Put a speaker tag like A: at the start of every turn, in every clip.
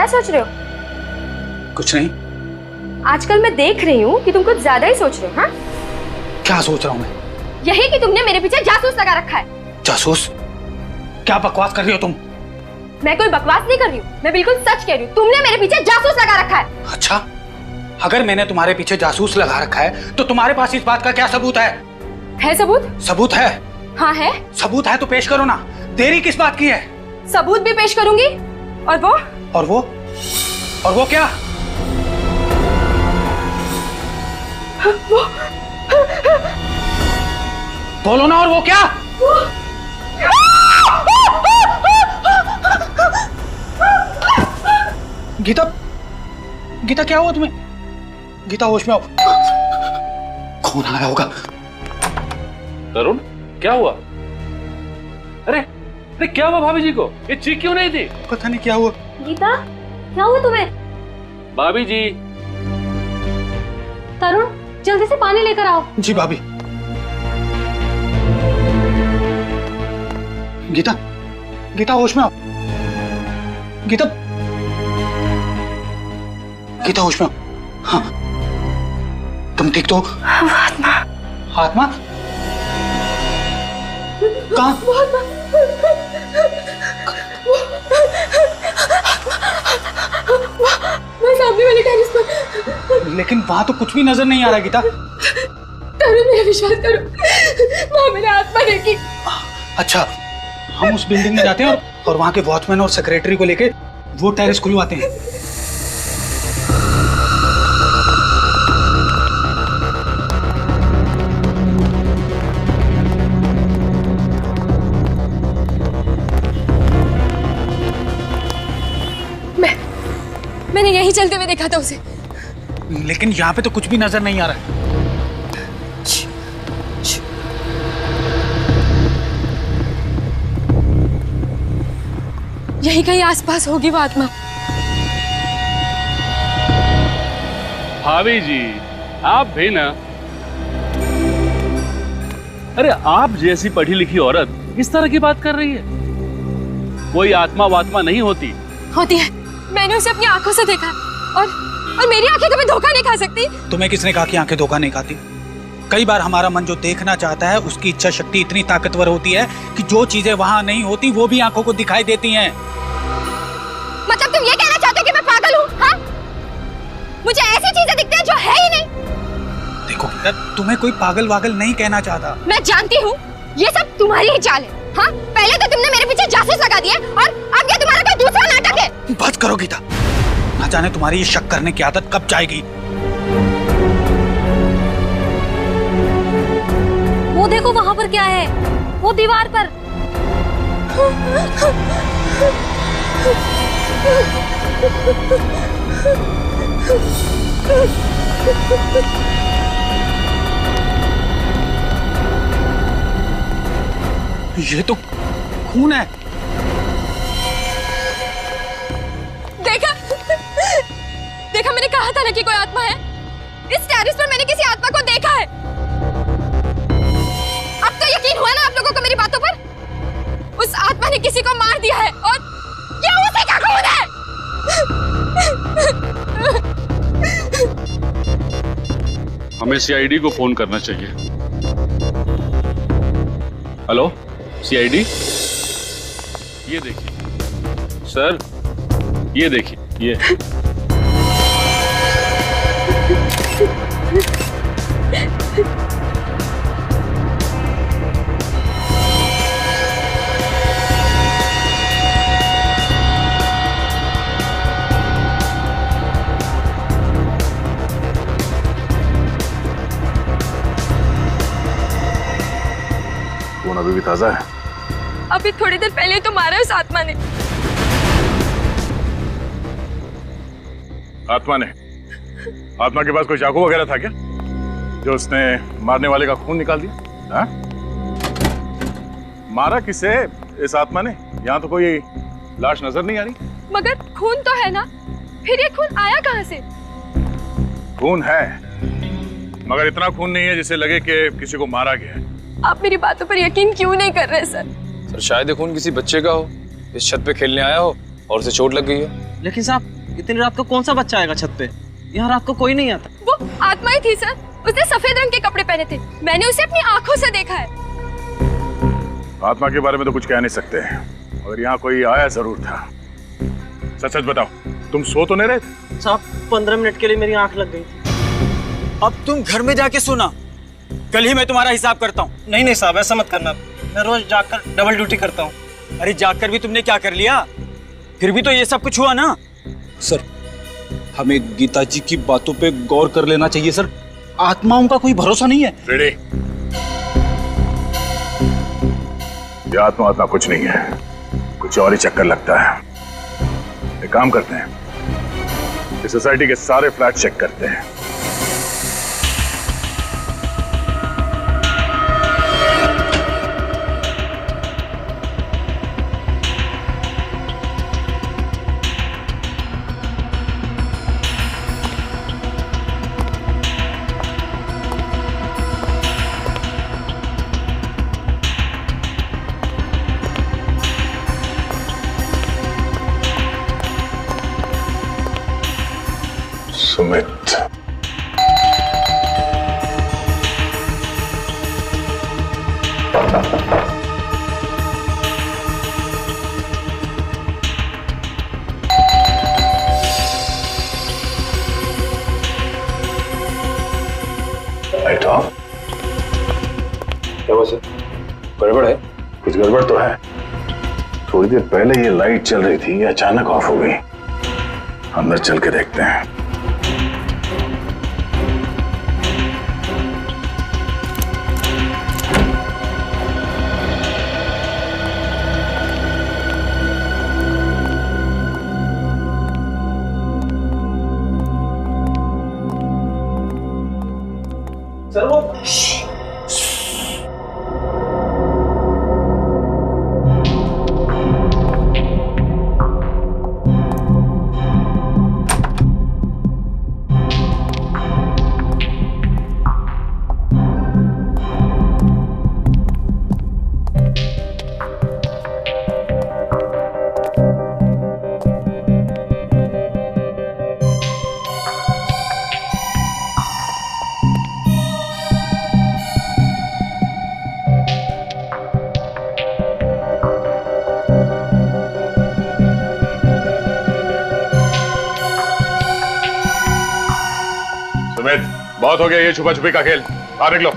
A: क्या सोच रहे हो?
B: कुछ नहीं।
A: आजकल मैं देख रही हूँ कि तुम कुछ ज्यादा ही सोच रहे हो। हाँ,
B: क्या सोच रहा हूँ मैं?
A: यही कि तुमने मेरे पीछे जासूस लगा रखा है।
B: जासूस? क्या बकवास कर रही हो तुम?
A: मैं कोई बकवास नहीं कर रही हूँ, मैं बिल्कुल सच कह रही हूँ। तुमने मेरे पीछे जासूस लगा रखा है।
B: अच्छा, अगर मैंने तुम्हारे पीछे जासूस लगा रखा है तो तुम्हारे पास इस बात का क्या सबूत है?
A: है सबूत?
B: सबूत है?
A: हाँ है।
B: सबूत है तो पेश करो ना, देरी किस बात की है?
A: सबूत भी पेश करूंगी। और वो?
B: और वो? और वो क्या?
A: वो
B: बोलो ना, और वो क्या? गीता, गीता क्या हुआ तुम्हें? गीता होश में आओ। कौन आया होगा?
C: तरुण, क्या हुआ? अरे अरे क्या हुआ भाभी जी को? ये चीख क्यों नहीं थी?
B: पता नहीं क्या हुआ।
A: गीता, क्या हुआ तुम्हें?
C: भाभी जी।
A: तरुण, जल्दी से पानी लेकर आओ।
B: जी भाभी। गीता, गीता होश में आओ। गीता, गीता होश में आओ। हाँ, तुम ठीक तो?
A: आत्मा।
B: आत्मा? कहाँ?
A: मैं सामने वाले टेरेस पर।
B: लेकिन वहां तो कुछ भी नजर नहीं आ रहा गीता।
A: तरुण, मेरा विश्वास करो, वहां मैंने आत्मा देखी।
B: अच्छा, हम उस बिल्डिंग में जाते हैं और वहां के वॉचमैन और सेक्रेटरी को लेके वो टेरेस खुलवाते हैं।
A: मैंने यही चलते हुए देखा था उसे।
B: लेकिन यहाँ पे तो कुछ भी नजर नहीं आ रहा है।
A: यही कहीं आसपास होगी वो आत्मा।
C: भाभी जी, आप भी ना। अरे आप जैसी पढ़ी लिखी औरत इस तरह की बात कर रही है? कोई आत्मा वात्मा नहीं होती।
A: होती है, मैंने उसे अपनी आंखों से देखा और मेरी आंखें कभी धोखा नहीं खा सकती।
B: तुम्हें किसने कहा कि आंखें धोखा नहीं खाती? कई बार हमारा मन जो देखना चाहता है उसकी इच्छा शक्ति इतनी ताकतवर होती है कि जो चीजें वहां नहीं होती वो भी आंखों को दिखाई देती हैं।
A: मतलब तुम ये कहना चाहते हो कि मैं पागल हूँ? हाँ? मुझे ऐसी चीजें दिखती हैं जो है ही नहीं।
B: देखो गीता, तुम्हें कोई पागल वागल नहीं कहना चाहता।
A: मैं जानती हूँ ये सब तुम्हारी ही चाल है। हाँ? पहले तो तुमने मेरे पीछे जासूस लगा दिए और अब ये तुम्हारा कोई दूसरा नाटक है।
B: बस करो गीता, ना जाने तुम्हारी ये शक करने की आदत कब जाएगी।
A: वो देखो वहां पर क्या है, वो दीवार पर।
B: ये तो खून है।
A: देखा, देखा, मैंने कहा था ना कि कोई आत्मा है। इस टेरेस पर मैंने किसी आत्मा को देखा है। अब तो यकीन हुआ ना आप लोगों को मेरी बातों पर? उस आत्मा ने किसी को मार दिया है और ये उसी का खून है।
C: हमें सीआईडी को फोन करना चाहिए। हेलो सीआईडी, ये देखिए सर, ये देखिए ये।
D: खून अभी भी ताजा है।
A: अभी थोड़ी देर पहले तो मारा उस आत्मा ने।
D: आत्मा ने? आत्मा के पास कोई चाकू वगैरह था क्या जो उसने मारने वाले का खून निकाल दिया? हाँ? मारा किसे इस आत्मा ने? यहाँ तो कोई लाश नजर नहीं आ रही।
A: मगर खून तो है ना, फिर ये खून आया कहाँ से?
D: खून है, मगर इतना खून नहीं है जिससे लगे कि किसी को मारा गया है।
A: आप मेरी बातों पर यकीन क्यों नहीं कर रहे सर?
E: सर शायद ये खून किसी बच्चे का हो, इस छत पे खेलने आया हो और उसे चोट लग गई है।
F: लेकिन साहब इतनी रात को कौन सा बच्चा आएगा छत पे? यहाँ रात को कोई नहीं आता।
A: वो आत्मा ही थी सर, उसने सफेद रंग के कपड़े पहने थे, मैंने उसे अपनी आंखों से देखा है।
D: आत्मा के बारे में तो कुछ कह नहीं सकते, और यहाँ कोई आया जरूर था। सच सच बताओ, तुम सो तो नहीं रहे थे?
F: साहब 15 मिनट के लिए मेरी आंख लग गई थी।
G: अब तुम घर में जाके सोना, कल ही मैं तुम्हारा हिसाब करता हूँ।
F: नहीं साहब, ऐसा मत करना, मैं रोज जाकर डबल ड्यूटी करता हूँ।
G: अरे जाकर भी तुमने क्या कर लिया? फिर भी तो ये सब कुछ हुआ ना।
E: सर, हमें गीता जी की बातों पे गौर कर लेना चाहिए सर। आत्माओं का कोई भरोसा नहीं है।
D: रेडी? ये आत्मा कुछ नहीं है, कुछ और ही चक्कर लगता है। एक काम करते हैं, इस सोसाइटी के सारे फ्लैट चेक करते हैं। Sumit, light of.
E: क्या हुआ सर? गड़बड़ है?
D: कुछ गड़बड़ तो है। थोड़ी देर पहले ये लाइट चल रही थी, ये अचानक ऑफ हो गई। अंदर चल के देखते हैं।
F: सर वो
D: सुमित, बहुत हो गया ये छुपा छुपी का खेल। बाहर निकलो।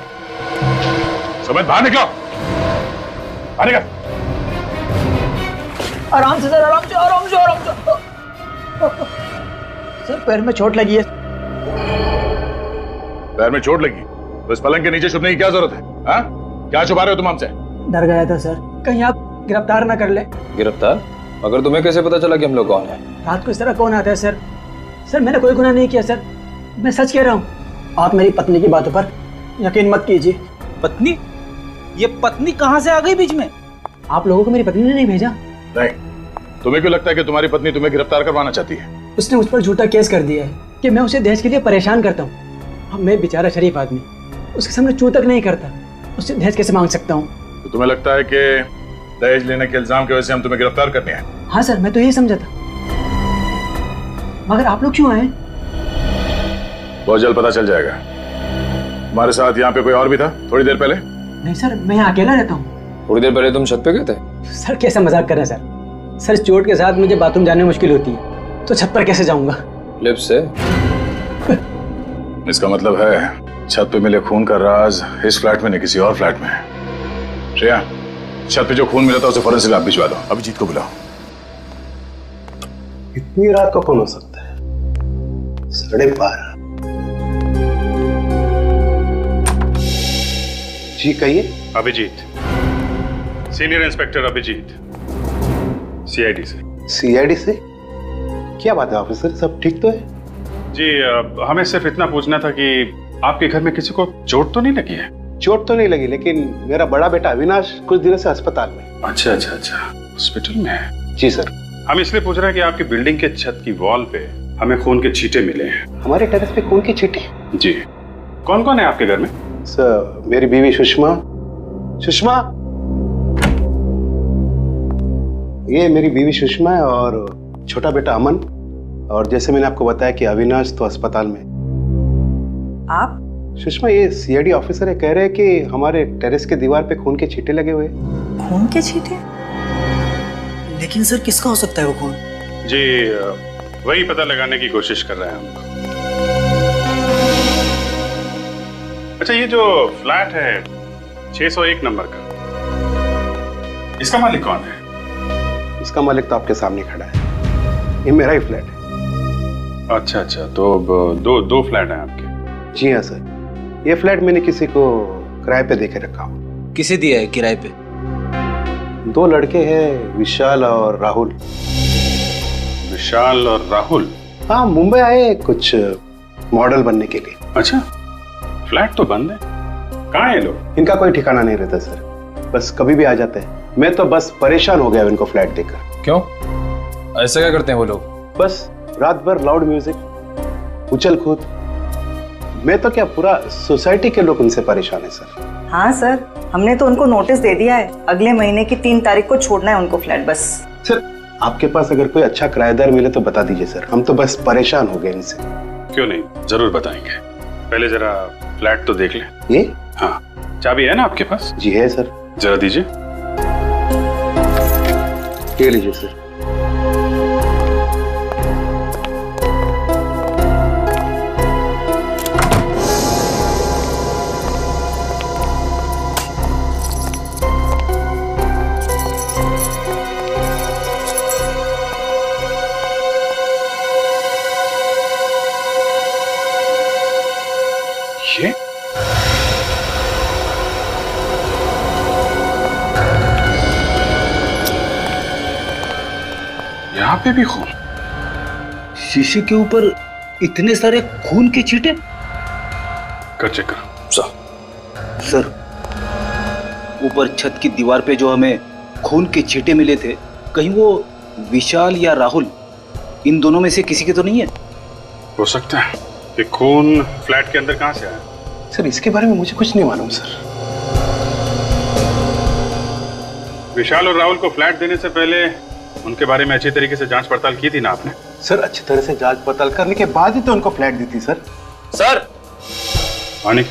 D: सुमित, बाहर निकलो। बाहर निकल।
G: आराम से सर, आराम से, आराम से, आराम से। सर पैर में चोट लगी है।
D: पैर में चोट लगी तो इस पलंग के नीचे छुपने की क्या जरूरत है? हाँ? क्या छुपा रहे हो तुम हमसे?
G: डर गया था सर, कहीं आप गिरफ्तार ना कर ले।
E: गिरफ्तार? मगर तुम्हें कैसे पता चला कि हम लोग कौन हैं?
G: रात को इस तरह कौन आता है सर? सर मैंने कोई गुनाह नहीं किया सर, मैं सच कह रहा हूँ। आप मेरी पत्नी की बातों पर यकीन मत कीजिए।
B: पत्नी? ये पत्नी कहाँ से आ गई बीच में?
G: आप लोगों को मेरी पत्नी ने नहीं भेजा।
D: नहीं, तुम्हें क्यों लगता है कि तुम्हारी पत्नी तुम्हें गिरफ्तार करवाना चाहती है?
G: उसने मुझ पर झूठा केस कर दिया है कि मैं उसे दहेज के लिए परेशान करता हूँ। अब मैं बेचारा शरीफ आदमी उसके सामने चू तक नहीं करता, उससे दहेज कैसे मांग सकता हूँ?
D: तो तुम्हें लगता है कि दहेज लेने के इल्जाम की वजह से हम तुम्हें गिरफ्तार करने आए?
G: हाँ सर, मैं तो यही समझा था। मगर आप लोग क्यों आए?
D: बहुत जल्द पता चल जाएगा। हमारे साथ यहाँ पे कोई और भी था थोड़ी देर पहले?
G: नहीं सर, मैं यहाँ अकेला रहता हूँ।
E: थोड़ी देर पहले तुम छत पे गए थे?
G: सर कैसा मजाक कर रहे हैं सर? सर चोट के साथ मुझे बाथरूम जाने में मुश्किल होती है, तो छत पर कैसे जाऊंगा?
E: लिफ्ट से?
D: इसका मतलब है छत पे मिले खून का राज इस फ्लैट में नहीं किसी और फ्लैट में है। श्रेया, छत पे जो खून मिला था उसे फौरन से लैब भिजवा दो। अभिजीत को बुलाओ।
H: इतनी रात को कौन हो सकता है? 12:30। जी कहिए।
I: Abhijit, senior inspector Abhijit, CID से।
H: सीआईडी से? क्या बात है ऑफिसर, सब ठीक तो है?
I: जी, हमें सिर्फ इतना पूछना था कि आपके घर में किसी को चोट तो नहीं लगी है?
H: चोट तो नहीं लगी, लेकिन मेरा बड़ा बेटा अविनाश कुछ दिनों से अस्पताल में।
I: अच्छा, हॉस्पिटल में है?
H: जी सर।
I: हम इसलिए पूछ रहे हैं कि आपकी बिल्डिंग के छत की वॉल पे हमें खून के छींटे मिले हैं।
H: हमारे टेरेस पे खून की छींटे?
I: जी। कौन कौन है आपके घर में?
H: सर, मेरी बीवी सुषमा। ये मेरी बीवी सुषमा है और छोटा बेटा अमन, और जैसे मैंने आपको बताया कि अविनाश तो अस्पताल में।
J: आप?
H: सुषमा, ये सीआईडी ऑफिसर है, कह रहे हैं कि हमारे टेरेस के दीवार पे खून के छींटे लगे हुए हैं।
J: खून के छींटे?
G: लेकिन सर किसका हो सकता है वो खून?
I: जी वही पता लगाने की कोशिश कर रहे हैं हम। अच्छा, ये जो फ्लैट है 601 नंबर का, इसका मालिक कौन है?
H: इसका मालिक तो आपके सामने खड़ा है, ये मेरा ही फ्लैट है।
I: अच्छा अच्छा, तो दो फ्लैट हैं आपके?
H: जी हाँ सर, ये फ्लैट मैंने किसी को किराए पे देके रखा हूँ।
E: किसे दिया है किराए पे?
H: 2 लड़के हैं, विशाल और राहुल।
I: विशाल और राहुल?
H: हाँ, मुंबई आए कुछ मॉडल बनने के लिए।
I: अच्छा, फ्लैट तो बंद है, कहाँ है लोग?
H: इनका कोई ठिकाना नहीं रहता सर, बस कभी भी आ जाते हैं। मैं तो बस परेशान हो गया इनको फ्लैट देखकर।
E: क्यों, ऐसा क्या करते हैं वो लोग?
H: बस रात भर लाउड म्यूजिक, उछल कूद। मैं तो क्या, पूरा सोसाइटी के लोग उनसे परेशान है सर।
J: हाँ सर, हमने तो उनको नोटिस दे दिया है, अगले महीने की 3 तारीख को छोड़ना है उनको फ्लैट बस।
H: सर, आपके पास अगर कोई अच्छा किराएदार मिले तो बता दीजिए सर, हम तो बस परेशान हो गए इनसे।
I: क्यों नहीं, जरूर बताएंगे। पहले जरा फ्लैट तो देख लें।
H: ये?
I: हाँ, चाबी है ना आपके पास?
H: जी है सर।
I: जरा दीजिए।
H: ले लीजिए सर।
I: ये यहाँ पे भी खून?
E: शीशे के ऊपर इतने सारे खून के छींटे?
I: कर चेक करो।
E: सर, ऊपर छत की दीवार पे जो हमें खून के छींटे मिले थे, कहीं वो विशाल या राहुल, इन दोनों में से किसी के तो नहीं है?
I: हो सकता है कि खून फ्लैट के अंदर कहां से आया?
H: सर, इसके बारे में मुझे कुछ नहीं मालूम सर।
I: विशाल और राहुल को फ्लैट देने से पहले उनके बारे में अच्छी तरीके से जांच पड़ताल की थी ना आपने?
H: सर, अच्छी तरह से जांच पड़ताल करने के बाद ही तो उनको फ्लैट दी थी सर।
E: सर,
I: मानिक,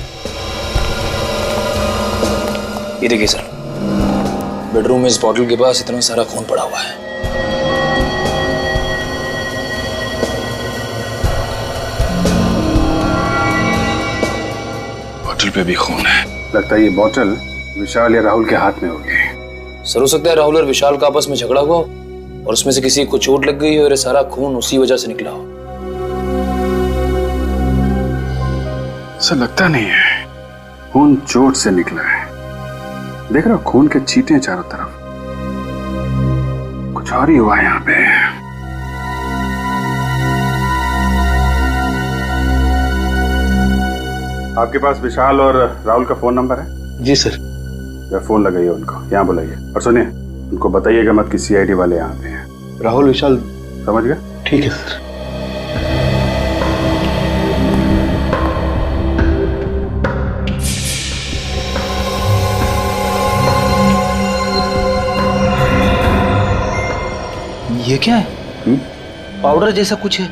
K: ये देखिए सर, बेडरूम में इस बॉटल के पास इतना सारा खून पड़ा हुआ है।
I: बोतल पे भी खून है। लगता है ये बोतल विशाल या राहुल के हाथ में होगी।
K: सर, हो सकता है राहुल और विशाल का आपस में झगड़ा हुआ हो और उसमें से किसी को चोट लग गई हो और ये सारा खून उसी वजह से निकला हो।
I: ऐसा लगता नहीं है, खून चोट से निकला है। देख रहा, खून के छींटे चारों तरफ। कुछ और ही हुआ है यहाँ पे। आपके पास विशाल और राहुल का फोन नंबर है?
H: जी सर।
I: फोन लगाइए उनको, यहाँ बुलाइए। और सुनिए, उनको बताइएगा मत कि सीआईडी वाले यहाँ पे हैं।
H: राहुल विशाल,
I: समझ गए?
H: ठीक है सर।
E: ये क्या है? पाउडर जैसा कुछ है।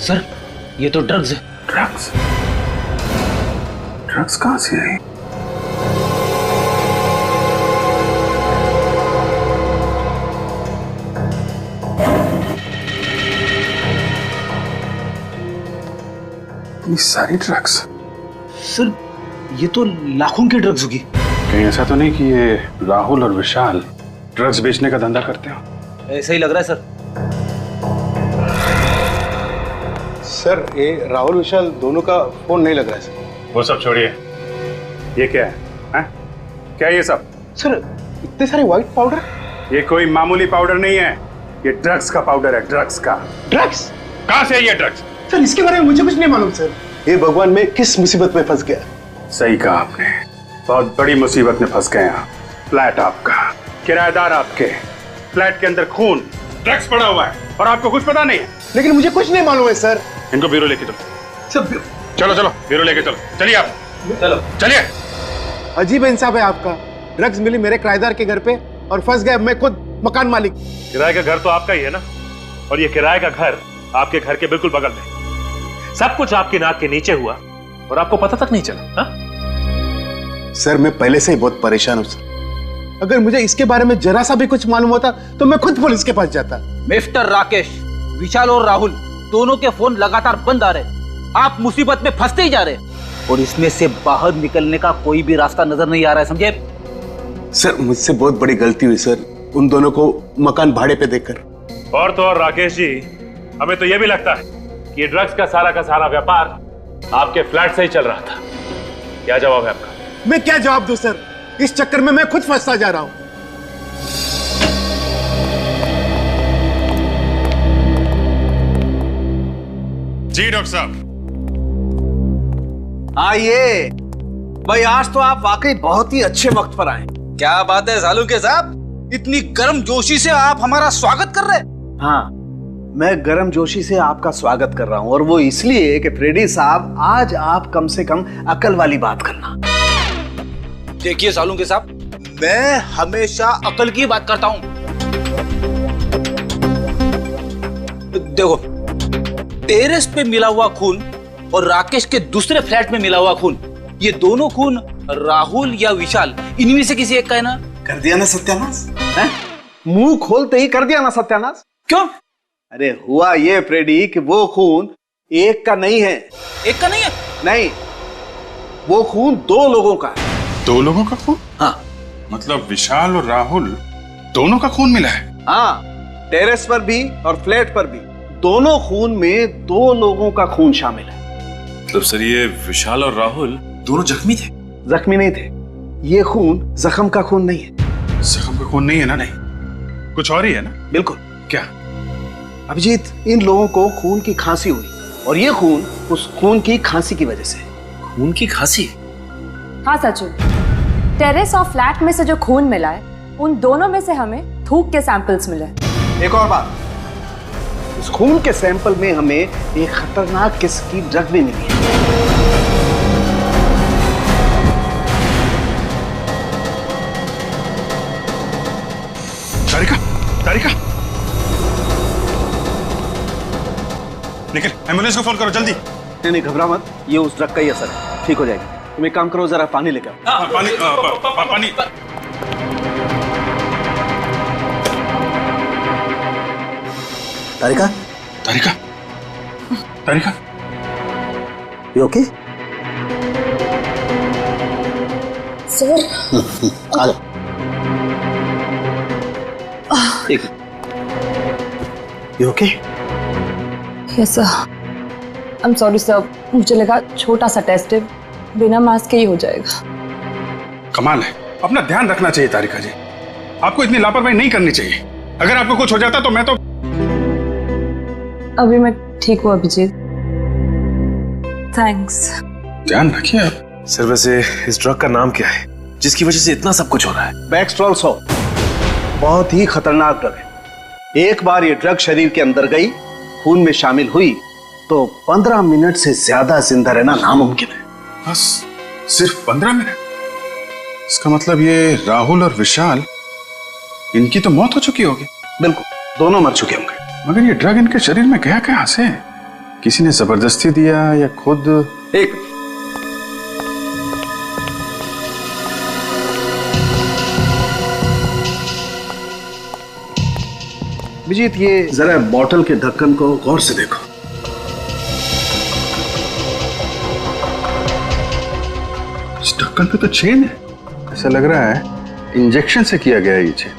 E: सर, ये तो ड्रग्स है।
I: ड्रग्स? ड्रग्स कहां से आई? इतनी सारी ड्रग्स?
E: सर, ये तो लाखों की ड्रग्स होगी।
I: कहीं ऐसा तो नहीं कि ये राहुल और विशाल ड्रग्स बेचने का धंधा करते हो?
E: ऐसा ही लग रहा है सर।
H: सर, ये राहुल विशाल दोनों का फोन नहीं लग रहा है सर।
I: वो सब छोड़िए, ये क्या है? हैं? क्या है ये सब?
H: सर, इतने सारे व्हाइट पाउडर?
I: ये कोई मामूली पाउडर नहीं है, ये ड्रग्स का पाउडर है। ड्रग्स का।
H: ड्रग्स?
I: कहां से है ये ड्रग्स?
H: सर, इसके बारे में मुझे कुछ नहीं मालूम सर। ये भगवान, मैं किस मुसीबत में फंस गया।
I: सही कहा आपने, बहुत बड़ी मुसीबत में फंस गए आप। फ्लैट आपका, किराएदार आपके, फ्लैट के अंदर खून, ड्रग्स पड़ा हुआ है और आपको कुछ पता नहीं है।
H: लेकिन मुझे कुछ नहीं मालूम है सर।
I: इनको ब्यूरो लेके दो। चलो चलो हीरो लेके चलो, चलिए आप, चलो चलिए।
H: अजीब इंसाफ है आपका। ड्रग्स मिली मेरे किराएदार के घर पे और फंस गए मैं खुद मकान मालिक।
I: किराए का घर तो आपका ही है ना, और ये किराए का घर आपके घर के बिल्कुल बगल में। सब कुछ आपकी नाक के नीचे हुआ और आपको पता तक नहीं चला। हा?
H: सर मैं पहले से ही बहुत परेशान हूं सर। अगर मुझे इसके बारे में जरा सा भी कुछ मालूम होता तो मैं खुद पुलिस के पास जाता।
E: मिस्टर राकेश, विशाल और राहुल दोनों के फोन लगातार बंद आ रहे। आप मुसीबत में फंसते ही जा रहे और इसमें से बाहर निकलने का कोई भी रास्ता नजर नहीं आ रहा है, समझे?
H: सर मुझसे बहुत बड़ी गलती हुई सर, उन दोनों को मकान भाड़े पे देकर।
I: और तो और राकेश जी, हमें तो यह भी लगता है कि ये ड्रग्स का सारा व्यापार आपके फ्लैट से ही चल रहा था। क्या जवाब है आपका?
H: मैं क्या जवाब दूं सर, इस चक्कर में मैं खुद फंसता जा रहा हूं।
I: जी डॉक्टर साहब।
L: आइए भाई, आज तो आप वाकई बहुत ही अच्छे वक्त पर आए।
E: क्या बात है सालू के साहब, इतनी गर्मजोशी से आप हमारा स्वागत कर रहे हैं?
L: हाँ, मैं गर्मजोशी से आपका स्वागत कर रहा हूं, और वो इसलिए कि फ्रेडी साहब आज आप कम से कम अकल वाली बात करना।
E: देखिए सालू के साहब, मैं हमेशा अकल की बात करता हूं। देखो, टेरेस पे मिला हुआ खून और राकेश के दूसरे फ्लैट में मिला हुआ खून, ये दोनों खून राहुल या विशाल, इनमें से किसी एक का है ना?
L: कर दिया ना सत्यानाश, मुंह खोलते ही कर दिया ना सत्यानाश।
E: क्यों?
L: अरे हुआ ये फ्रेडी कि वो खून एक का नहीं है।
E: एक का नहीं है?
L: नहीं, वो खून दो लोगों का है।
I: दो लोगों का खून?
L: हाँ।
I: मतलब विशाल और राहुल दोनों का खून मिला है?
L: हाँ, टेरेस पर भी और फ्लैट पर भी दोनों खून में दो लोगों का खून शामिल है।
I: मतलब सर ये विशाल और राहुल दोनों जख्मी थे?
L: जख्मी नहीं थे, ये खून जख्म का खून नहीं है।
I: जख्म का खून नहीं है ना? नहीं, कुछ और ही है ना?
L: बिल्कुल।
I: क्या?
L: अभिजीत, इन लोगों को खून की खांसी हुई और ये खून उस खून की खांसी की वजह से।
K: खून की खांसी?
A: हाँ सचिन, टेरेस और फ्लैट में से जो खून मिला है, उन दोनों में से हमें थूक के सैंपल्स मिले।
L: एक और बात, इस खून के सैंपल में हमें एक खतरनाक किस्म की ड्रग भी मिली है।
I: तारिका, तारिका, निकल, एम्बुलेंस को फोन करो जल्दी।
L: नहीं घबरा मत, ये उस ड्रग का ही असर है, ठीक हो जाएगा। तुम एक काम करो, जरा पानी लेकर आओ।
I: पानी पानी।
L: तारिका,
I: तारिका, तारिका,
L: यू ओके?
A: सर,
L: आ जाओ। एक, you okay?
A: Yes sir. I am sorry sir, मुझे लगा छोटा सा टेस्ट है, बिना मास्क के ही हो जाएगा।
I: कमाल है, अपना ध्यान रखना चाहिए तारिका जी, आपको इतनी लापरवाही नहीं करनी चाहिए। अगर आपको कुछ हो जाता तो मैं तो।
A: अभी मैं ठीक हूँ अभिजीत, थैंक्स।
I: ध्यान रखिए आप।
K: सर वैसे इस ड्रग का नाम क्या है जिसकी वजह से इतना सब कुछ हो रहा है?
L: बैक्सट्रॉल 100 बहुत ही खतरनाक ड्रग है। एक बार ये ड्रग शरीर के अंदर गई, खून में शामिल हुई, तो 15 मिनट से ज्यादा जिंदा रहना नामुमकिन है।
I: बस सिर्फ 15 मिनट? इसका मतलब ये राहुल और विशाल, इनकी तो मौत हो चुकी होगी।
L: बिल्कुल, दोनों मर चुके होंगे।
I: मगर ये ड्रग इनके शरीर में गया कहां से? किसी ने जबरदस्ती दिया या खुद?
L: एक अभिजीत, ये जरा बॉटल के ढक्कन को गौर से देखो।
I: इस ढक्कन पे तो चेन है, ऐसा लग रहा है इंजेक्शन से किया गया ये चेन।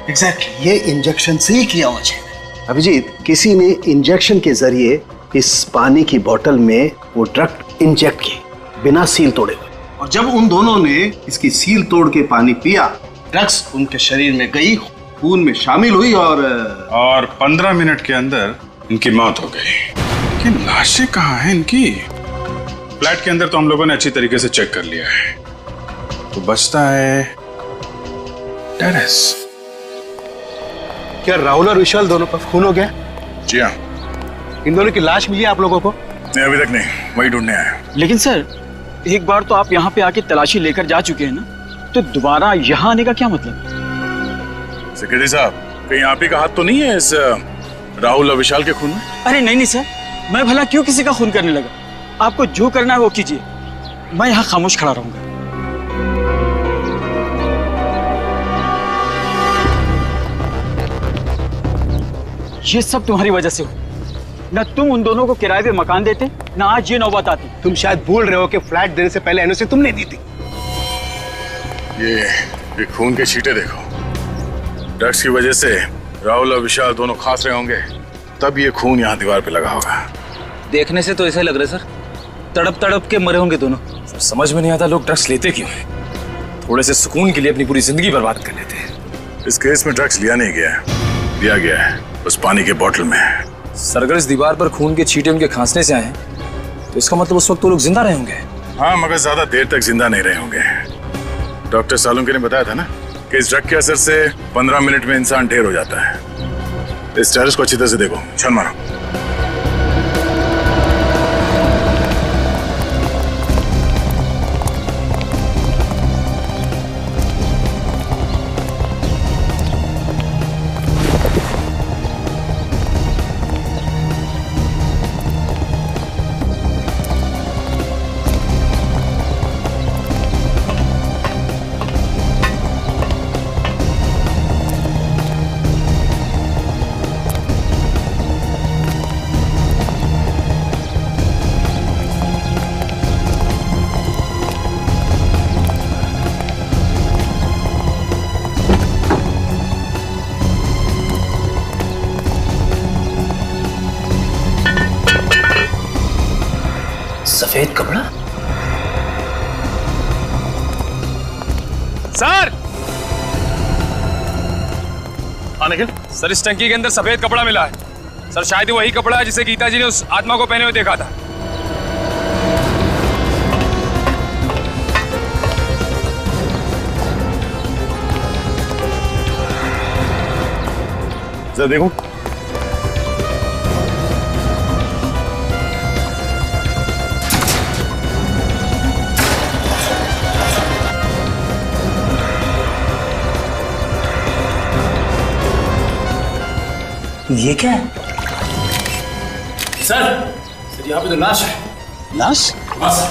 L: एग्जैक्टली, ये इंजेक्शन से ही किया हुआ चेन है। अभिजीत, किसी ने इंजेक्शन के जरिए इस पानी की बोतल में वो ड्रग इंजेक्ट की, बिना सील तोड़े हुए, और जब उन दोनों ने इसकी सील तोड़ के पानी पिया, ड्रग्स उनके शरीर में गई, खून में शामिल हुई और
I: 15 मिनट के अंदर इनकी मौत हो गई। लेकिन लाशें कहाँ हैं इनकी? फ्लैट के अंदर तो हम लोगों ने अच्छी तरीके से चेक कर लिया है, तो बचता है टेरेस।
H: क्या राहुल और विशाल दोनों का खून हो गया?
I: जी हाँ।
H: इन दोनों की लाश मिली आप लोगों को?
D: नहीं अभी तक नहीं, वही ढूंढने आया।
G: लेकिन सर, एक बार तो आप यहाँ पे आके तलाशी लेकर जा चुके हैं ना, तो दोबारा यहाँ आने का क्या मतलब?
D: सेक्रेटरी साहब, कहीं आप ही का हाथ तो नहीं है इस राहुल और विशाल के खून में?
G: अरे नहीं सर, मैं भला क्यों किसी का खून करने लगा? आपको जो करना है वो कीजिए, मैं यहाँ खामोश खड़ा रहूंगा। ये सब तुम्हारी वजह से हो। न तुम उन दोनों को किराए पे मकान देते, न आज ये नौबत आती।
L: तुम शायद भूल रहे हो कि फ्लैट देने से पहले एनओसी तुमने दी थी।
D: ये खून के छींटे देखो। ड्रग्स की वजह से राहुल और विशाल दोनों खास रहे होंगे, तब ये खून यहाँ दीवार पे लगा होगा।
E: देखने से तो ऐसा लग रहा है सर, तड़प तड़प के मरे होंगे दोनों।
K: सर समझ में नहीं आता लोग ड्रग्स लेते क्यों हैं? थोड़े से सुकून के लिए अपनी पूरी जिंदगी बर्बाद कर लेते हैं।
D: इस केस में ड्रग्स लिया नहीं गया है, दिया गया है उस पानी के बोतल में।
K: सर अगर इस दीवार पर खून के छींटे उनके खांसने से आए तो इसका मतलब उस वक्त वो लोग जिंदा रहे होंगे।
D: हाँ, मगर ज्यादा देर तक जिंदा नहीं रहे होंगे। डॉक्टर सालुंके ने बताया था ना कि इस ड्रग के असर से 15 मिनट में इंसान ढेर हो जाता है। इस टेरेस को अच्छी तरह से देखो, छन मारो।
K: सफेद कपड़ा?
C: सर!
D: हाँ निखिल?
C: सर इस टंकी के अंदर सफेद कपड़ा मिला है। सर शायद वही कपड़ा है जिसे गीता जी ने उस आत्मा को पहने हुए देखा था।
D: जरा देखो।
K: ये क्या है? सर यहाँ पे तो लाश है। लाश? बस।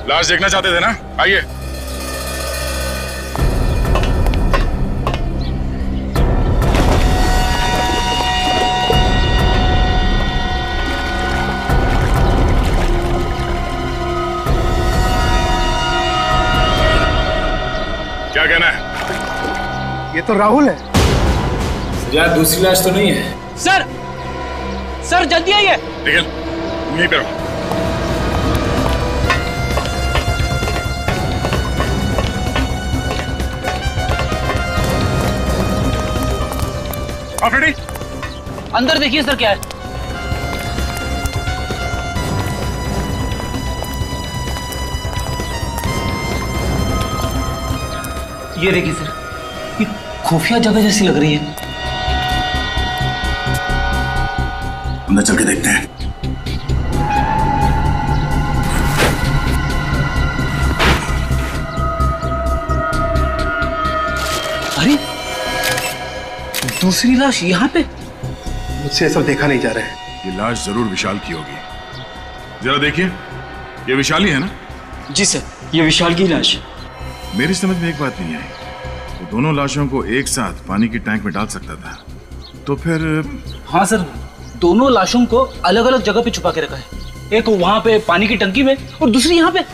D: लाश देखना चाहते थे ना? आइए। क्या कहना है?
L: ये तो राहुल है।
K: यार दूसरी लाश तो नहीं है।
G: सर, सर जल्दी आइए।
D: निखिल, यहीं पे रहो। आप रेडी?
E: अंदर देखिए सर क्या है। ये देखिए सर, ये खुफिया जगह जैसी लग रही है।
D: अंदर चल के देखते हैं।
E: अरे दूसरी लाश यहाँ पे?
L: मुझसे ये सब देखा नहीं जा रहा है।
D: ये लाश जरूर विशाल की होगी। जरा देखिए, ये विशाल ही है ना?
G: जी सर, ये विशाल की लाश है।
D: मेरी समझ में एक बात नहीं आई, वो दोनों लाशों को एक साथ पानी की टैंक में डाल सकता था, तो फिर?
E: हाँ सर, दोनों लाशों को अलग अलग जगह पे छुपा के रखा है। एक वहां पे पानी की टंकी में और दूसरी यहाँ पे।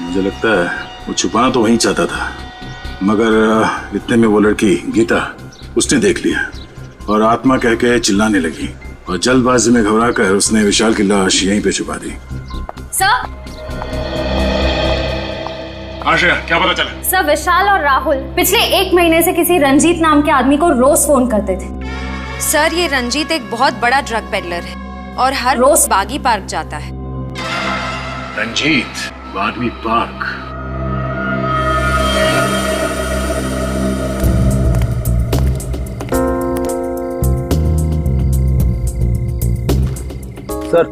D: मुझे लगता है वो छुपाना तो वहीं चाहता था, मगर इतने में वो लड़की गीता उसने देख लिया और आत्मा कह के चिल्लाने लगी और जल्दबाजी में घबराकर उसने विशाल की लाश यहीं पे छुपा दी।
M: सर,
D: आशा, क्या पता चला?
M: सर विशाल और राहुल पिछले 1 महीने से किसी रंजीत नाम के आदमी को रोज फोन करते थे।
N: सर ये रंजीत एक बहुत बड़ा ड्रग पेडलर है और हर रोज बागी पार्क जाता है।
D: रंजीत बागी पार्क?
E: सर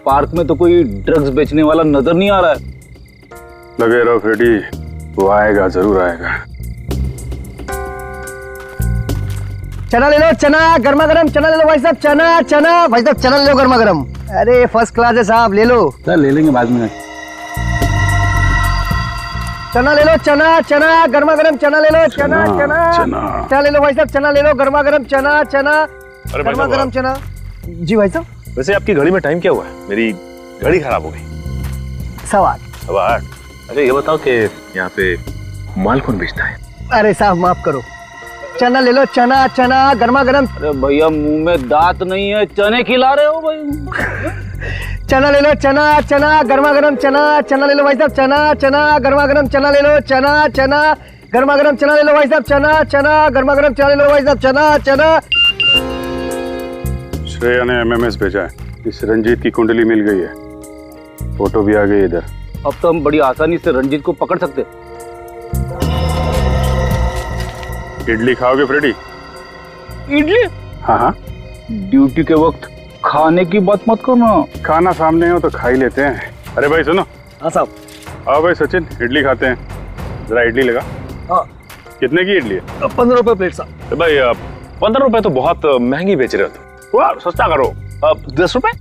E: पार्क में तो कोई ड्रग्स बेचने वाला नजर नहीं आ रहा है।
I: लगे रहो फ्रेडी, वो आएगा, जरूर आएगा।
L: चना ले लो, चना गर्मा गर्म चना ले लो भाई साहब, चना चना भाई साहब, चना ले लो गर्मा गर्म। अरे फर्स्ट क्लास है साहब, ले लो।
E: सर ले लेंगे बाद में।
L: चना ले लो, चना चना गर्मा गर्म चना ले लो, चना चना चना ले लो भाई साहब, चना ले लो गर्मा गर्म, चना चना गर्मा गर्म चना। जी भाई साहब।
C: वैसे आपकी घड़ी में टाइम क्या हुआ है? मेरी घड़ी खराब हो गई।
L: 8:15।
C: अच्छा ये बताओ कि यहाँ पे माल कौन बेचता है?
L: अरे साहब माफ करो, चना ले लो, चना चना गर्मा गर्म।
E: अरे भैया मुंह में दांत नहीं है, चने खिला रहे हो भाई।
L: चना ले लो, चना चना गर्मा गर्म चना, चना ले लो भाई साहब, चना चना गर्मा गर्म चना ले लो, चना चना गर्मा गर्म चना ले लो भाई साहब, चना चना गर्मा गर्म चना ले लो भाई साहब, चना चना।
I: श्रेया ने एमएमएस भेजा है, इस रंजीत की कुंडली मिल गई है, फोटो भी आ गई इधर।
E: अब तो हम बड़ी आसानी से रंजीत को पकड़ सकते।
I: इडली खाओगे फ्रेडी?
E: इडली?
I: हाँ हाँ।
E: ड्यूटी के वक्त खाने की बात मत करना।
I: खाना सामने हो तो खा ही लेते हैं। अरे भाई सुनो।
L: हाँ साहब।
I: आओ भाई सचिन, इडली खाते हैं। जरा इडली लगा।
L: हाँ।
I: कितने की इडली है?
L: 15 रुपए प्लेट साहब।
C: भाई 15 रुपए तो बहुत महंगी बेच रहे हो, सस्ता करो। 10 रुपए?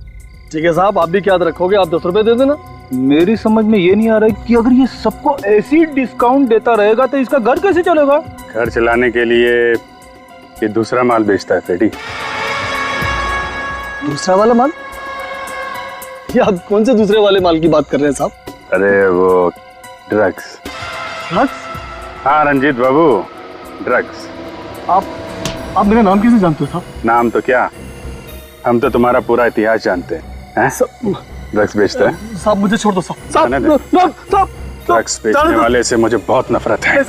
L: ठीक है साहब, आप भी क्या रखोगे, आप 10 रुपए दे देना।
E: मेरी समझ में ये नहीं आ रहा है कि अगर ये सबको ऐसी डिस्काउंट देता रहेगा तो इसका घर कैसे चलेगा?
I: घर चलाने के लिए ये दूसरा माल बेचता है फ्रेडी।
L: दूसरा वाला माल? ये आप कौन से दूसरे वाले माल की बात कर रहे हैं साहब?
I: अरे वो ड्रग्स।
L: ड्रग्स?
I: हाँ रंजीत बाबू, ड्रग्स।
L: आप मेरा नाम कैसे जानते हो साहब?
I: नाम तो क्या, हम तो तुम्हारा पूरा इतिहास जानते हैं। ड्रग्स बेचता है?
L: साहब मुझे छोड़ दो साहब।
I: ड्रग्स बेचने वाले से मुझे बहुत नफरत है।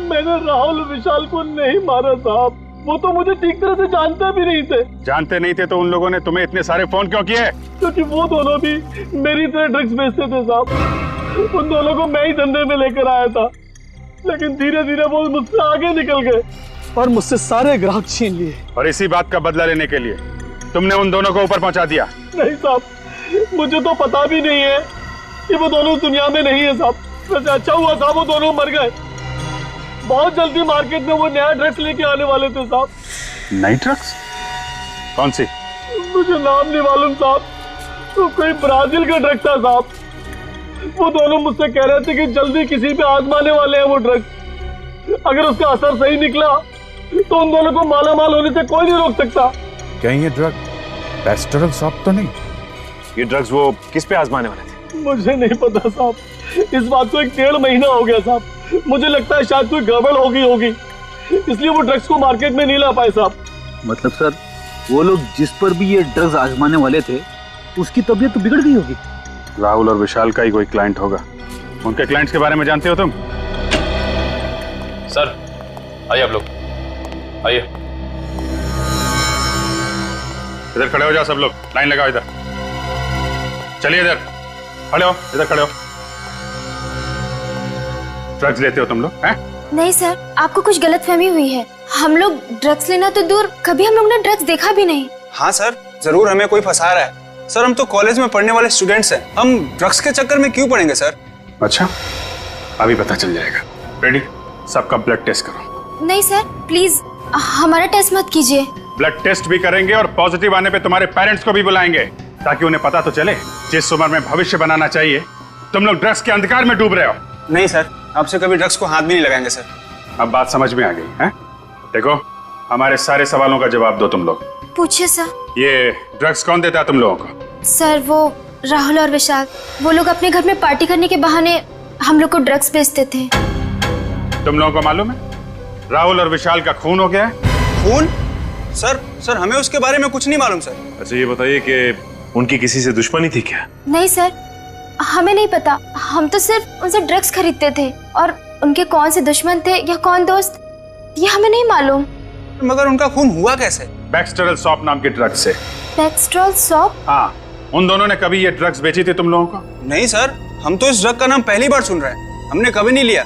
L: मैंने राहुल विशाल को नहीं मारा साहब, वो तो मुझे ठीक तरह से जानते भी नहीं थे।
I: जानते नहीं थे तो उन लोगों ने तुम्हें इतने सारे फोन क्यों किए?
L: क्योंकि वो दोनों भी मेरी तरह ड्रग्स बेचते थे साहब। उन दोनों को मैं ही धंधे में लेकर आया था, लेकिन धीरे धीरे वो मुझसे आगे निकल गए और मुझसे सारे ग्राहक छीन लिए।
I: और इसी बात का बदला लेने के लिए तुमने उन दोनों को ऊपर पहुंचा दिया?
L: नहीं साहब, मुझे तो पता भी नहीं है कि वो दोनों दुनिया में नहीं है साहब। वैसे अच्छा हुआ साहब वो दोनों मर गए। बहुत जल्दी मार्केट में वो नया ड्रग्स लेके आने वाले थे साहब।
I: नई ड्रग्स? कौन सी?
L: मुझे नाम नहीं मालूम साहब, तो कोई ब्राजील का ड्रग्स था साहब। वो दोनों मुझसे कह रहे थे कि जल्दी किसी पे आजमाने वाले हैं वो ड्रग्स। अगर उसका असर सही निकला तो उन दोनों को माला माल होने से कोई नहीं रोक सकता।
I: कहीं ये ड्रग पेस्टरल सॉप तो नहीं?
C: ये ड्रग्स वो किस पे आजमाने वाले थे?
L: मुझे नहीं पता साहब, इस बात को 1.5 महीना हो गया साहब। मुझे लगता है शायद कोई गड़बड़ होगी, इसलिए वो ड्रग्स को मार्केट में नहीं ला पाए साहब।
E: मतलब सर वो लोग जिस पर भी ये ड्रग्स आजमाने वाले थे उसकी तबीयत तो बिगड़ गई होगी।
I: राहुल और विशाल का ही कोई क्लाइंट होगा। उनके क्लाइंट्स के बारे में जानते हो तुम?
C: सर आइए आप लोग, आइए।
I: इधर खड़े हो जाओ सब लोग, लाइन लगाओ इधर। चलिए इधर खड़े हो, इधर खड़े हो। ड्रग्स लेते हो तुम लोग हैं?
M: नहीं सर, आपको कुछ गलतफहमी हुई है। हम लोग ड्रग्स लेना तो दूर, कभी हम लोग ने ड्रग्स देखा भी नहीं।
O: हाँ सर, जरूर हमें कोई फंसा रहा है। सर हम तो कॉलेज में पढ़ने वाले स्टूडेंट्स हैं, हम ड्रग्स के चक्कर में क्यों पड़ेंगे सर?
I: अच्छा, अभी पता चल जाएगा। रेडी? सबका ब्लड टेस्ट करो।
M: नहीं सर प्लीज, हमारा टेस्ट मत कीजिए।
I: ब्लड टेस्ट भी करेंगे और पॉजिटिव आने पे तुम्हारे पेरेंट्स को भी बुलाएंगे, ताकि उन्हें पता तो चले जिस उम्र में भविष्य बनाना चाहिए तुम लोग ड्रग्स के अंधकार में डूब रहे हो।
O: नहीं सर, आपसे कभी ड्रग्स को हाथ भी नहीं लगाएंगे सर।
I: अब बात समझ में आ गई है? देखो, हमारे सारे सवालों का जवाब दो तुम लोग।
M: पूछिए सर।
I: ये ड्रग्स कौन देता है तुम लोगों को?
M: सर वो राहुल और विशाल, वो लोग अपने घर में पार्टी करने के बहाने हम लोग को ड्रग्स बेचते थे।
I: तुम लोगों को मालूम है राहुल और विशाल का खून हो गया है?
O: खून? सर हमें उसके बारे में कुछ नहीं मालूम सर।
C: अच्छा ये बताइए कि उनकी किसी से दुश्मनी थी क्या?
M: नहीं सर, हमें नहीं पता। हम तो सिर्फ उनसे ड्रग्स खरीदते थे, और उनके कौन से दुश्मन थे या कौन दोस्त, ये हमें नहीं मालूम।
O: मगर उनका खून हुआ कैसे?
I: बैक्सटेरल सॉप नाम के ड्रग्स से।
M: बैक्सटेरल सॉप?
I: हाँ, उन दोनों ने कभी ये ड्रग्स बेची थी तुम लोगों को?
O: नहीं सर, हम तो इस ड्रग का नाम पहली बार सुन रहे हैं, हमने कभी नहीं लिया।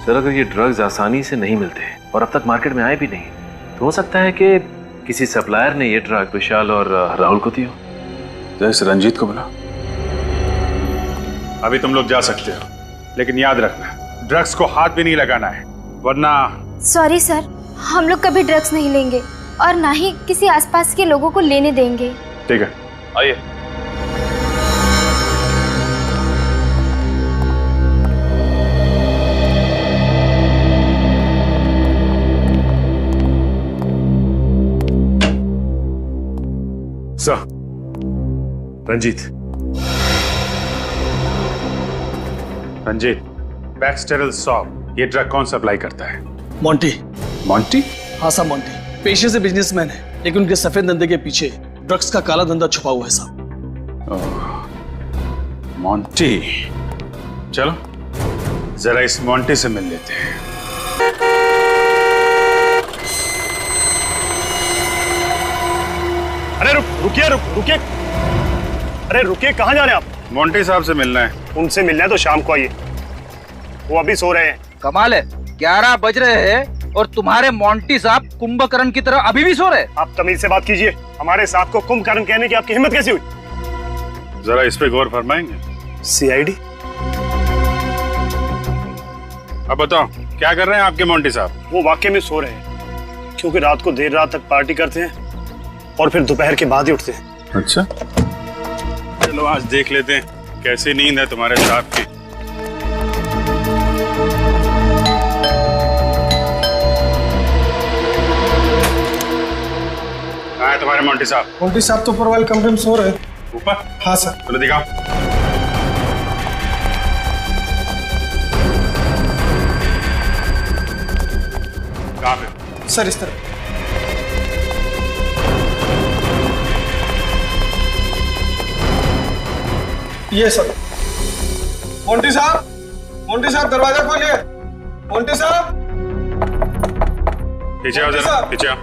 C: सर अगर ये ड्रग्स आसानी से नहीं मिलते और अब तक मार्केट में आए भी नहीं, तो हो सकता है कि किसी सप्लायर ने ये ड्रग विशाल और राहुल को दिया।
I: तो इस रंजीत को बुला। अभी तुम लोग जा सकते हो, लेकिन याद रखना ड्रग्स को हाथ भी नहीं लगाना है, वरना।
M: सॉरी सर, हम लोग कभी ड्रग्स नहीं लेंगे और ना ही किसी आसपास के लोगों को लेने देंगे।
I: ठीक है,
C: आइए।
I: सर, रंजीत बैक्सटेरल सॉप ये ड्रग कौन सप्लाई करता है?
F: मोंटी।
I: मोंटी?
F: हाँ साहब, मोंटी पेशे से बिजनेसमैन है, लेकिन उनके सफेद धंधे के पीछे ड्रग्स का काला धंधा छुपा हुआ है साहब।
I: मोंटी, चलो जरा इस मोंटी से मिल लेते हैं।
P: अरे रुकिए। अरे रुकिए, कहाँ जा रहे हैं आप?
I: मोंटी साहब से मिलना है।
P: उनसे मिलना है तो शाम को आइए, वो अभी सो रहे हैं।
E: कमाल है, 11 बज रहे हैं और तुम्हारे मोंटी साहब कुंभकर्ण की तरह अभी भी सो रहे।
P: आप तमीज से बात कीजिए, हमारे साहब को कुंभकर्ण कहने की आपकी हिम्मत कैसी हुई?
I: जरा इस पे गौर फरमाएंगे?
P: सीआईडी।
I: अब बताओ क्या कर रहे हैं आपके मोंटी साहब?
P: वो वाकई में सो रहे हैं, क्योंकि रात को देर रात तक पार्टी करते हैं और फिर दोपहर के बाद ही उठते हैं।
I: अच्छा, चलो आज देख लेते हैं कैसी नींद है तुम्हारे साहब की। कहाँ है तुम्हारे मोंटी साहब?
Q: मोंटी साहब तो ऊपर वाले कमरे में सो रहे हैं।
I: ऊपर?
Q: हाँ सर।
I: चलो दिखाओ। कहाँ पे?
Q: सर इस तरह। ये सर। मोंटी साहब दरवाजा खोलिए। मोंटी साहब,
I: पीछे आओ जरा, पीछे आओ।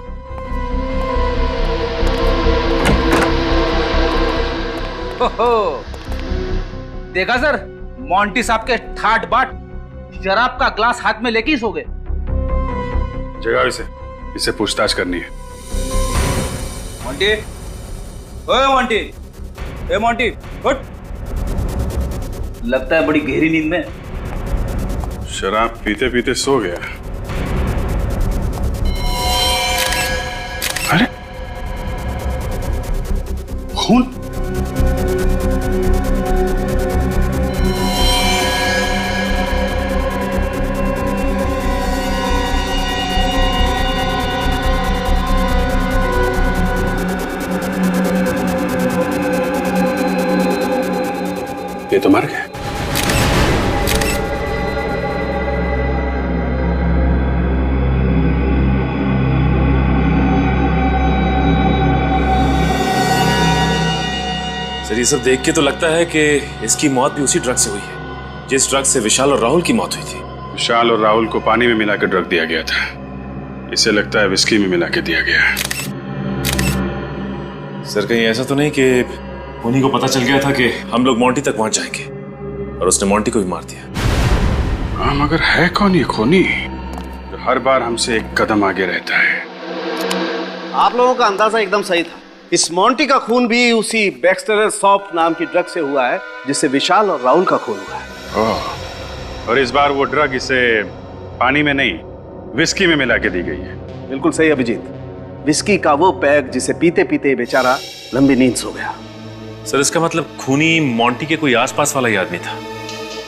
E: देखा सर, मोंटी साहब के ठाट बाट शराब का ग्लास हाथ में लेके ही सो गए।
I: जगाओ इसे, इससे पूछताछ करनी है।
E: मोंटी, ओए मोंटी, ए मोंटी, उठ। लगता है बड़ी गहरी नींद में।
I: शराब पीते पीते सो गया। अरे खून! ये तो मर गया।
C: सर ये सब देख के तो लगता है कि इसकी मौत भी उसी ड्रग से हुई है जिस ड्रग से विशाल और राहुल की मौत हुई थी।
I: विशाल और राहुल को पानी में मिलाकर ड्रग दिया गया था। इसे लगता है विस्की में मिला के दिया गया।
C: सर कहीं ऐसा तो नहीं कि उन्हीं को पता चल गया था कि हम लोग मोंटी तक पहुंच जाएंगे और उसने मोंटी को भी मार दिया?
I: हाँ, मगर है कौन ये खूनी जो हर बार हमसे एक कदम आगे रहता है?
L: आप लोगों का अंदाजा एकदम सही था। इस मोंटी का खून भी उसी बैक्सटेरल सॉप नाम की ड्रग से हुआ है जिससे विशाल और राहुल का खून हुआ है।
I: ओह, और इस बार वो ड्रग इसे पानी में नहीं विस्की में मिला के दी गई है।
L: बिल्कुल सही अभिजीत, विस्की का वो पैक जिसे पीते पीते बेचारा लंबी नींद सो गया।
C: सर इसका मतलब खूनी मोंटी के कोई आसपास वाला ही आदमी था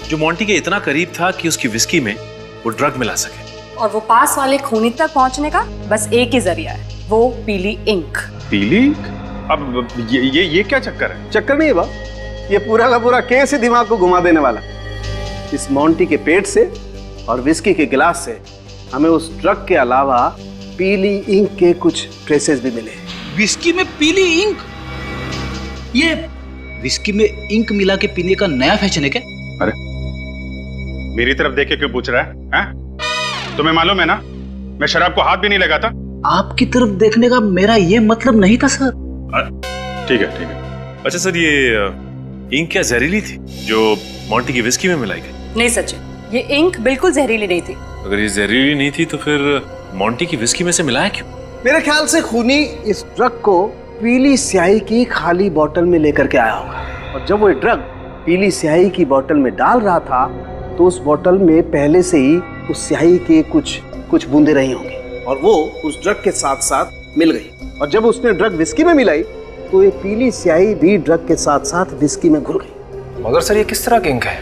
C: जो मोंटी के इतना करीब था कि उसकी विस्की में वो ड्रग मिला सके।
R: और वो पास वाले खूनी तक पहुंचने का बस एक ही जरिया है, वो पीली इंक।
I: पीली इंक? अब ये क्या चक्कर है?
L: चक्कर नहीं है बाप, ये पूरा का पूरा केस ही दिमाग को घुमा देने वाला। इस मोंटी के पेट से और विस्की के गिलास से हमें उस ड्रग के अलावा पीली इंक के कुछ ट्रेसेस भी मिले।
E: विस्की में पीली इंक? ये विस्की में इंक मिला के पीने का नया फैशन है क्या?
I: अरे मेरी तरफ देख के क्यों पूछ रहा है? तुम्हें मालूम है ना मैं शराब को हाथ भी नहीं लगाता।
E: आपकी तरफ देखने का मेरा ये मतलब नहीं था सर।
I: ठीक है।
C: अच्छा सर, ये इंक क्या जहरीली थी जो मोंटी की विस्की में मिलाई गई?
R: नहीं सचिन, ये इंक बिल्कुल जहरीली नहीं थी।
C: अगर ये जहरीली नहीं थी तो फिर मोंटी की विस्की में से मिलाया क्यों?
L: मेरे ख्याल से खूनी इस ड्रग को पीली स्याही की खाली बोतल में लेकर के आया होगा, और जब वो ड्रग पीली स्याही की बोतल में डाल रहा था तो उस बोतल में पहले से ही उस स्याही के कुछ बूंदे रही होंगी और वो उस ड्रग के साथ साथ मिल गई, और जब उसने ड्रग विस्की में मिलाई तो ये पीली स्याही भी ड्रग के साथ साथ विस्की में घुल गई।
K: मगर सर ये किस तरह की इंक है?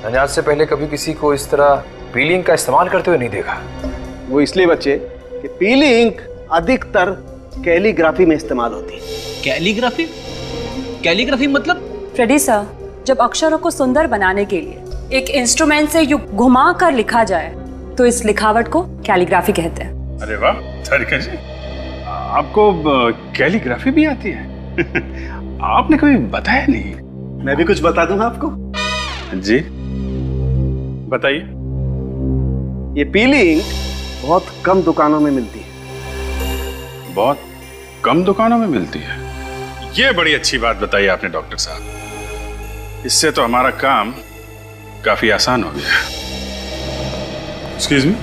K: मैंने आज से पहले कभी किसी को इस तरह पीली इंक का इस्तेमाल करते हुए नहीं देखा।
L: वो इसलिए बच्चे कि पीली इंक अधिकतर कैलीग्राफी में इस्तेमाल होती है।
E: कैलीग्राफी? कैलीग्राफी मतलब?
R: फ्रेडी सर, जब अक्षरों को सुंदर बनाने के लिए एक इंस्ट्रूमेंट से यूं घुमा कर लिखा जाए तो इस लिखावट को कैलीग्राफी कहते हैं।
I: अरे वाह तारिका जी, आपको कैलीग्राफी भी आती है? आपने कभी बताया नहीं।
L: मैं भी कुछ बता दूं आपको।
I: जी बताइए।
L: ये पीली इंक बहुत कम दुकानों में मिलती है।
I: बहुत कम दुकानों में मिलती है? ये बड़ी अच्छी बात बताई आपने डॉक्टर साहब, इससे तो हमारा काम काफी आसान हो गया। Excuse me.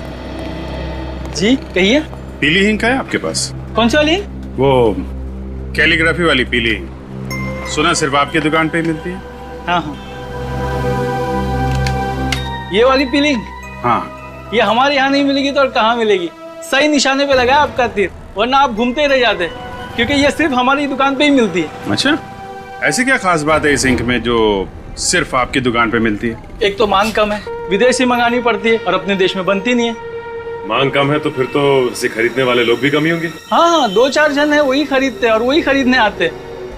E: जी कहिए।
I: पीली इंक है आपके पास?
E: कौन सी वाली?
I: वो कैलीग्राफी वाली पीली इंक। सुना सिर्फ आपकी दुकान पे ही मिलती है?
E: हाँ हाँ। ये वाली पीली इंक?
I: हाँ।
E: ये हमारे यहाँ नहीं मिलेगी तो और कहाँ मिलेगी? सही निशाने पे लगा आपका तीर, वरना आप घूमते रह जाते, क्योंकि ये सिर्फ हमारी दुकान पे ही मिलती है।
I: अच्छा, ऐसी क्या खास बात है इस इंक में जो सिर्फ आपकी दुकान पे मिलती है?
E: एक तो मांग कम है, विदेश से मंगानी पड़ती है और अपने देश में बनती नहीं है।
C: मांग कम है तो फिर तो इसे खरीदने वाले लोग भी कम ही होंगे।
E: हाँ, 2-4 जन है वही खरीदते और वही खरीदने आते।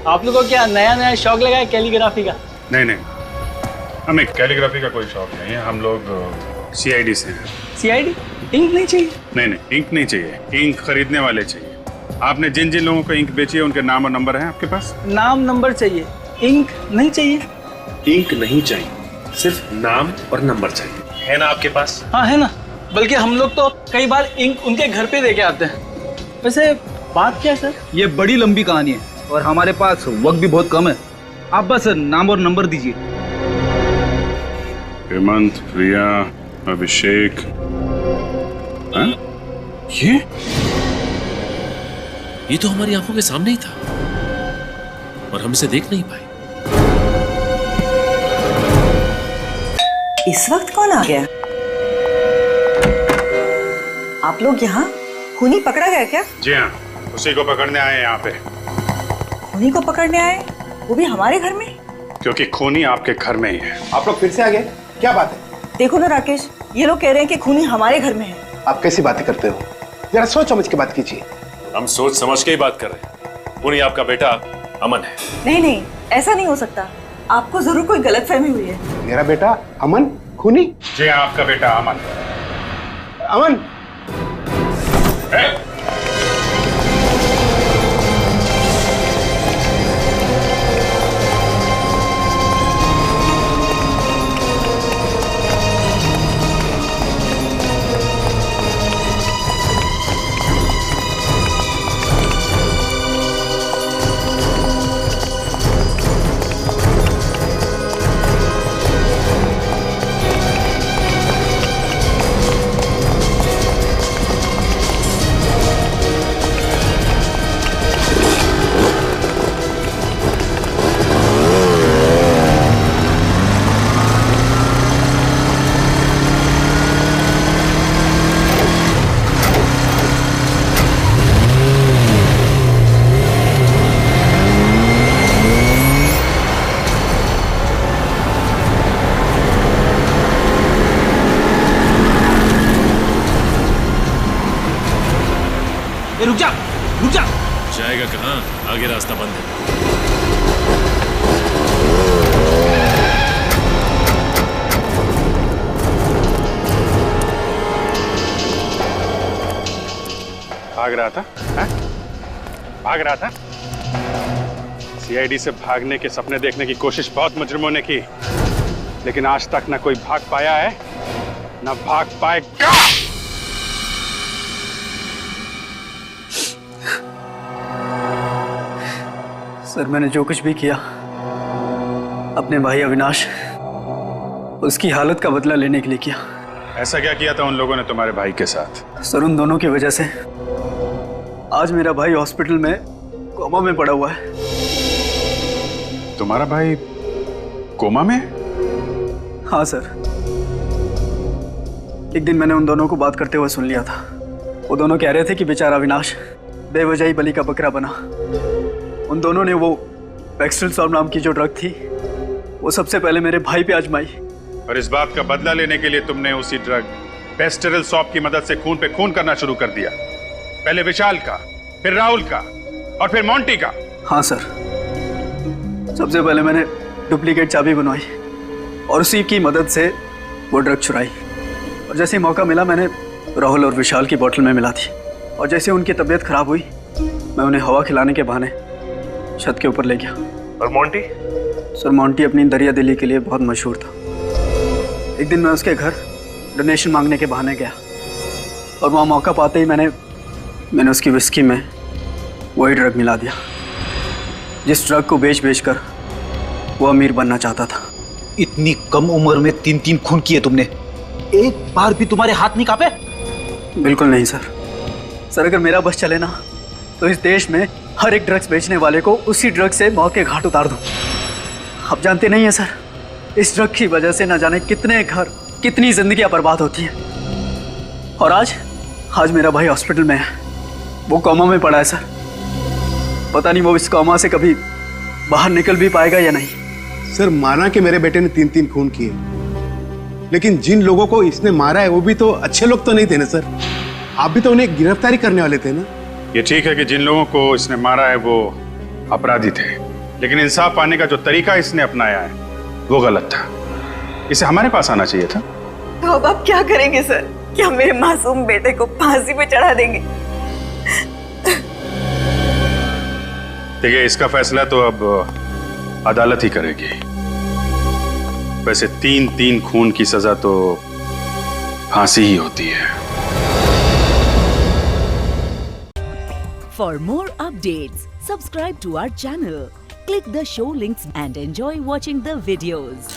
E: आप लोगों को क्या नया शौक लगा है कैलीग्राफी का?
I: नहीं, हमें कैलीग्राफी का कोई शौक नहीं है। हम लोग CID से हैं।
E: CID? इंक नहीं चाहिए?
I: नहीं, इंक नहीं चाहिए, इंक खरीदने वाले चाहिए। आपने जिन जिन लोगों को इंक बेची है उनके नाम और नंबर हैं आपके पास?
E: नाम नंबर चाहिए, इंक नहीं चाहिए।
C: इंक नहीं चाहिए, सिर्फ नाम और नंबर चाहिए, है ना आपके पास?
E: हाँ है ना, बल्कि हम लोग तो कई बार इंक उनके घर पे देके आते हैं। वैसे बात क्या है सर?
B: ये बड़ी लंबी कहानी है और हमारे पास वक्त भी बहुत कम है। आप बस नाम और नंबर दीजिए।
I: हेमंत, प्रिया, अभिषेक।
C: ये तो हमारी आंखों के सामने ही था और हम इसे देख नहीं पाए।
J: इस वक्त कौन आ गया? आप लोग यहाँ? खूनी पकड़ा गया क्या?
I: जी हाँ, उसी को पकड़ने आए यहाँ पे।
J: खूनी को पकड़ने आए, वो भी हमारे घर में?
I: क्योंकि खूनी आपके घर में ही है।
H: आप लोग फिर से आ गए, क्या बात है?
J: देखो ना राकेश, ये लोग कह रहे हैं कि खूनी हमारे घर में है।
H: आप कैसी बातें करते हो? जरा सोच समझ के बात कीजिए।
C: हम सोच समझ के ही बात कर रहे हैं। खूनी आपका बेटा अमन है।
J: नहीं, ऐसा नहीं हो सकता। आपको जरूर कोई गलतफहमी हुई है।
H: मेरा बेटा अमन खूनी?
I: जी हाँ, आपका बेटा अमन।
H: अमन
E: रुक जा।
C: जाएगा कहाँ? आगे रास्ता बंद है।
I: भाग रहा था? हा? भाग रहा था? CID से भागने के सपने देखने की कोशिश बहुत मुजरिमों ने की, लेकिन आज तक न कोई भाग पाया है न भाग पाएगा।
G: सर, मैंने जो कुछ भी किया अपने भाई अविनाश, उसकी हालत का बदला लेने के लिए किया।
I: ऐसा क्या किया था उन लोगों ने तुम्हारे भाई के साथ?
G: सर, उन दोनों की वजह से आज मेरा भाई हॉस्पिटल में कोमा में पड़ा हुआ है।
I: तुम्हारा भाई कोमा में?
G: हाँ सर। एक दिन मैंने उन दोनों को बात करते हुए सुन लिया था। वो दोनों कह रहे थे कि बेचारा अविनाश बेवजह ही बलि का बकरा बना। उन दोनों ने वो पेक्स्ट्रल सॉल्व नाम की जो ड्रग थी वो सबसे पहले मेरे भाई पे आजमाई।
I: और इस बात का बदला लेने के लिए तुमने उसी ड्रग पेस्टेरल सॉप की मदद से खून पे खून करना शुरू कर दिया। पहले विशाल का, फिर राहुल का और फिर मोंटी का।
G: हाँ सर। सबसे पहले मैंने डुप्लीकेट चाबी बनवाई और उसी की मदद से वो ड्रग चुराई। और जैसे ही मौका मिला मैंने राहुल और विशाल की बोतल में मिला दी। और जैसे उनकी तबीयत खराब हुई मैं उन्हें हवा खिलाने के बहाने छत के ऊपर ले गया।
C: और मोंटी?
G: सर मोंटी अपनी दरिया दिली के लिए बहुत मशहूर था। एक दिन मैं उसके घर डोनेशन मांगने के बहाने गया और वहाँ मौका पाते ही मैंने उसकी विस्की में वही ड्रग मिला दिया जिस ड्रग को बेच कर वो अमीर बनना चाहता था।
E: इतनी कम उम्र में 3 खून किए तुमने, एक बार भी तुम्हारे हाथ नहीं कांपे?
G: बिल्कुल नहीं सर। सर अगर मेरा बस चले ना तो इस देश में हर एक ड्रग्स बेचने वाले को उसी ड्रग से मौत के घाट उतार दूं। आप जानते नहीं हैं सर, इस ड्रग की वजह से न जाने कितने घर, कितनी जिंदगियां बर्बाद होती हैं। और आज मेरा भाई हॉस्पिटल में है, वो कोमा में पड़ा है सर। पता नहीं वो इस कोमा से कभी बाहर निकल भी पाएगा या नहीं।
H: सर माना कि मेरे बेटे ने 3 खून किए, लेकिन जिन लोगों को इसने मारा है वो भी तो अच्छे लोग तो नहीं थे ना सर। आप भी तो उन्हें गिरफ्तारी करने वाले थे ना।
I: ये ठीक है कि जिन लोगों को इसने मारा है वो अपराधी थे, लेकिन इंसाफ पाने का जो तरीका इसने अपनाया है वो गलत था। इसे हमारे पास आना चाहिए था।
J: तो अब आप क्या करेंगे सर? क्या मेरे मासूम बेटे को फांसी पे चढ़ा देंगे?
I: देखिए इसका फैसला तो अब अदालत ही करेगी। वैसे 3 खून की सजा तो फांसी ही होती है।
S: For more updates, subscribe to our channel, click the show links and enjoy watching the videos.